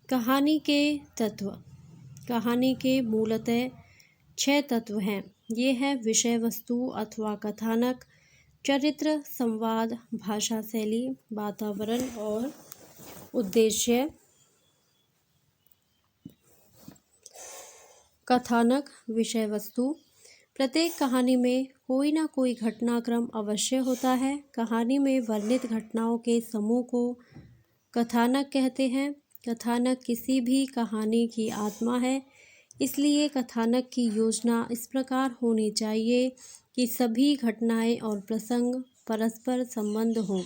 कहानी के तत्व। कहानी के मूलतः 6 तत्व हैं। ये है विषय वस्तु अथवा कथानक, चरित्र, संवाद, भाषा शैली, वातावरण और उद्देश्य। कथानक, विषय वस्तु। प्रत्येक कहानी में कोई ना कोई घटनाक्रम अवश्य होता है। कहानी में वर्णित घटनाओं के समूह को कथानक कहते हैं। कथानक किसी भी कहानी की आत्मा है, इसलिए कथानक की योजना इस प्रकार होनी चाहिए कि सभी घटनाएं और प्रसंग परस्पर संबंध हों,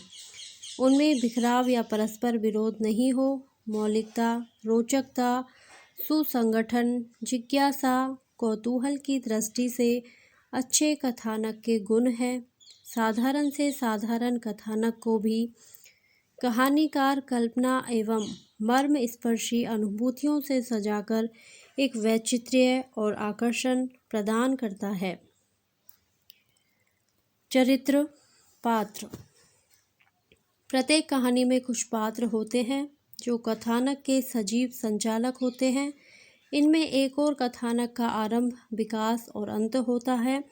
उनमें बिखराव या परस्पर विरोध नहीं हो। मौलिकता, रोचकता, सुसंगठन, जिज्ञासा, कौतूहल की दृष्टि से अच्छे कथानक के गुण हैं। साधारण से साधारण कथानक को भी कहानीकार कल्पना एवं मर्म स्पर्शी अनुभूतियों से सजाकर एक वैचित्र्य और आकर्षण प्रदान करता है। चरित्र, पात्र। प्रत्येक कहानी में कुछ पात्र होते हैं जो कथानक के सजीव संचालक होते हैं। इनमें एक और कथानक का आरंभ, विकास और अंत होता है,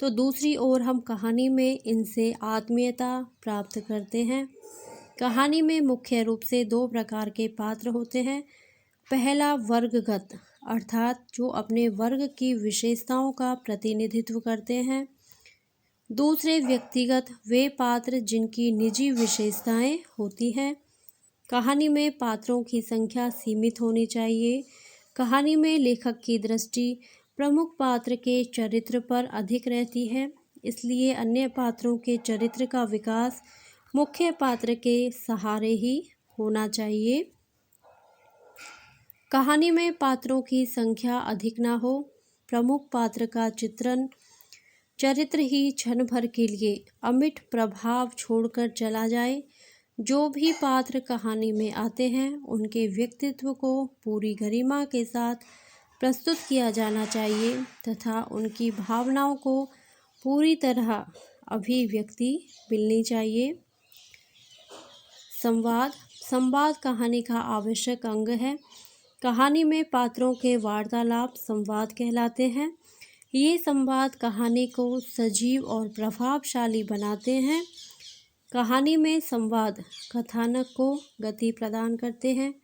तो दूसरी ओर हम कहानी में इनसे आत्मीयता प्राप्त करते हैं। कहानी में मुख्य रूप से 2 प्रकार के पात्र होते हैं। पहला वर्गगत, अर्थात जो अपने वर्ग की विशेषताओं का प्रतिनिधित्व करते हैं। दूसरे व्यक्तिगत, वे पात्र जिनकी निजी विशेषताएं होती हैं। कहानी में पात्रों की संख्या सीमित होनी चाहिए। कहानी में लेखक की दृष्टि प्रमुख पात्र के चरित्र पर अधिक रहती है, इसलिए अन्य पात्रों के चरित्र का विकास मुख्य पात्र के सहारे ही होना चाहिए। कहानी में पात्रों की संख्या अधिक ना हो, प्रमुख पात्र का चित्रण चरित्र ही क्षण भर के लिए अमिट प्रभाव छोड़कर चला जाए। जो भी पात्र कहानी में आते हैं, उनके व्यक्तित्व को पूरी गरिमा के साथ प्रस्तुत किया जाना चाहिए तथा उनकी भावनाओं को पूरी तरह अभिव्यक्ति मिलनी चाहिए। संवाद। संवाद कहानी का आवश्यक अंग है। कहानी में पात्रों के वार्तालाप संवाद कहलाते हैं। ये संवाद कहानी को सजीव और प्रभावशाली बनाते हैं। कहानी में संवाद कथानक को गति प्रदान करते हैं,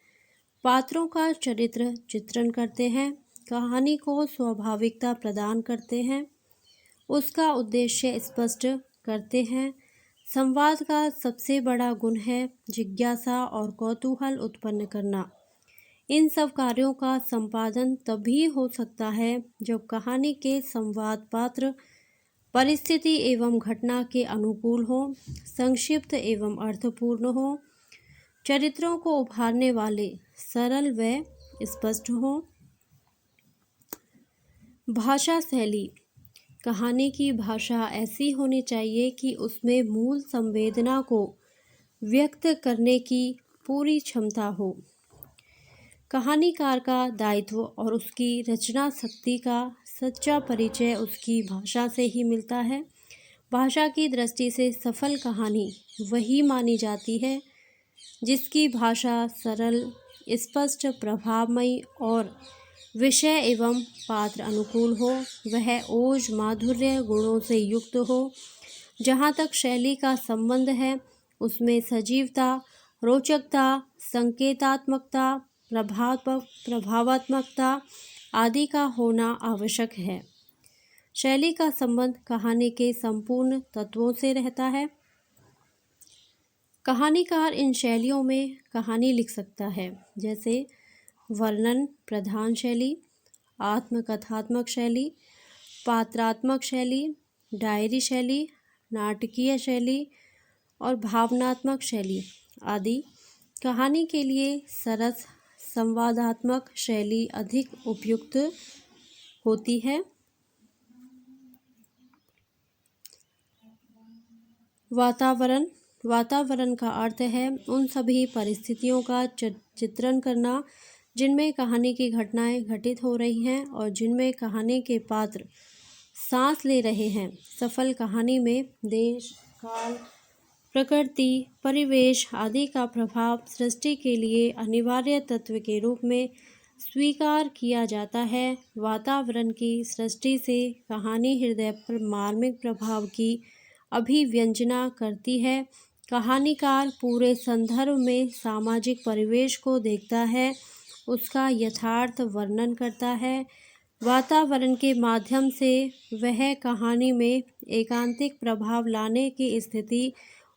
पात्रों का चरित्र चित्रण करते हैं, कहानी को स्वाभाविकता प्रदान करते हैं, उसका उद्देश्य स्पष्ट करते हैं। संवाद का सबसे बड़ा गुण है जिज्ञासा और कौतूहल उत्पन्न करना। इन सब कार्यों का संपादन तभी हो सकता है जब कहानी के संवाद पात्र परिस्थिति एवं घटना के अनुकूल हो, संक्षिप्त एवं अर्थपूर्ण हो, चरित्रों को उभारने वाले सरल व स्पष्ट हो। भाषा शैली। कहानी की भाषा ऐसी होनी चाहिए कि उसमें मूल संवेदना को व्यक्त करने की पूरी क्षमता हो। कहानीकार का दायित्व और उसकी रचना शक्ति का सच्चा परिचय उसकी भाषा से ही मिलता है। भाषा की दृष्टि से सफल कहानी वही मानी जाती है जिसकी भाषा सरल, स्पष्ट, प्रभावमयी और विषय एवं पात्र अनुकूल हो। वह ओज, माधुर्य गुणों से युक्त हो। जहाँ तक शैली का संबंध है, उसमें सजीवता, रोचकता, संकेतात्मकता, प्रभावात्मकता आदि का होना आवश्यक है। शैली का संबंध कहानी के संपूर्ण तत्वों से रहता है। कहानीकार इन शैलियों में कहानी लिख सकता है, जैसे वर्णन प्रधान शैली, आत्मकथात्मक शैली, पात्रात्मक शैली, डायरी शैली, नाटकीय शैली और भावनात्मक शैली आदि। कहानी के लिए सरस संवादात्मक शैली अधिक उपयुक्त होती है। वातावरण। वातावरण का अर्थ है उन सभी परिस्थितियों का चित्रण करना जिनमें कहानी की घटनाएं घटित हो रही हैं और जिनमें कहानी के पात्र सांस ले रहे हैं। सफल कहानी में देश, काल, प्रकृति, परिवेश आदि का प्रभाव सृष्टि के लिए अनिवार्य तत्व के रूप में स्वीकार किया जाता है। वातावरण की सृष्टि से कहानी हृदय पर मार्मिक प्रभाव की अभिव्यंजना करती है। कहानीकार पूरे संदर्भ में सामाजिक परिवेश को देखता है, उसका यथार्थ वर्णन करता है। वातावरण के माध्यम से वह कहानी में एकांतिक प्रभाव लाने की स्थिति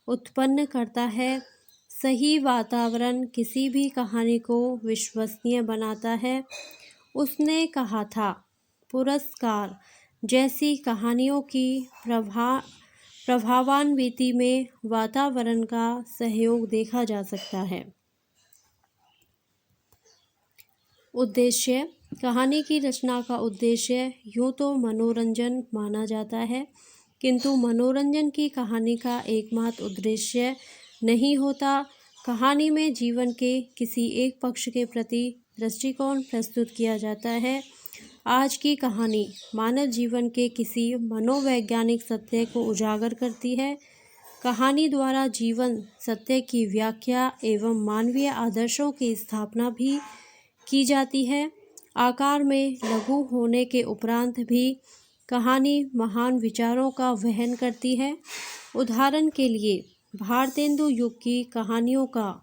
उत्पन्न करता है। सही वातावरण किसी भी कहानी को विश्वसनीय बनाता है। उसने कहा था, पुरस्कार जैसी कहानियों की प्रभावान्विति में वातावरण का सहयोग देखा जा सकता है। उद्देश्य, कहानी की रचना का उद्देश्य यूँ तो मनोरंजन माना जाता है, किंतु मनोरंजन की कहानी का एकमात्र उद्देश्य नहीं होता। कहानी में जीवन के किसी एक पक्ष के प्रति दृष्टिकोण प्रस्तुत किया जाता है। आज की कहानी मानव जीवन के किसी मनोवैज्ञानिक सत्य को उजागर करती है। कहानी द्वारा जीवन सत्य की व्याख्या एवं मानवीय आदर्शों की स्थापना भी की जाती है। आकार में लघु होने के उपरांत भी कहानी महान विचारों का वहन करती है। उदाहरण के लिए भारतेंदु युग की कहानियों का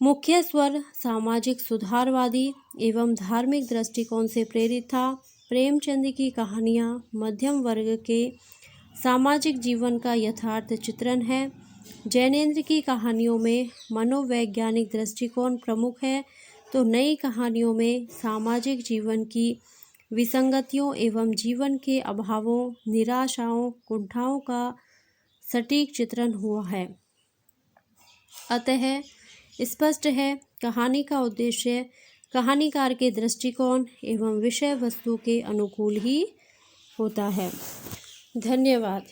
मुख्य स्वर सामाजिक सुधारवादी एवं धार्मिक दृष्टिकोण से प्रेरित था। प्रेमचंद की कहानियाँ मध्यम वर्ग के सामाजिक जीवन का यथार्थ चित्रण है। जैनेन्द्र की कहानियों में मनोवैज्ञानिक दृष्टिकोण प्रमुख है, तो नई कहानियों में सामाजिक जीवन की विसंगतियों एवं जीवन के अभावों, निराशाओं, कुंठाओं का सटीक चित्रण हुआ है। अतः स्पष्ट है, कहानी का उद्देश्य कहानीकार के दृष्टिकोण एवं विषय वस्तु के अनुकूल ही होता है। धन्यवाद।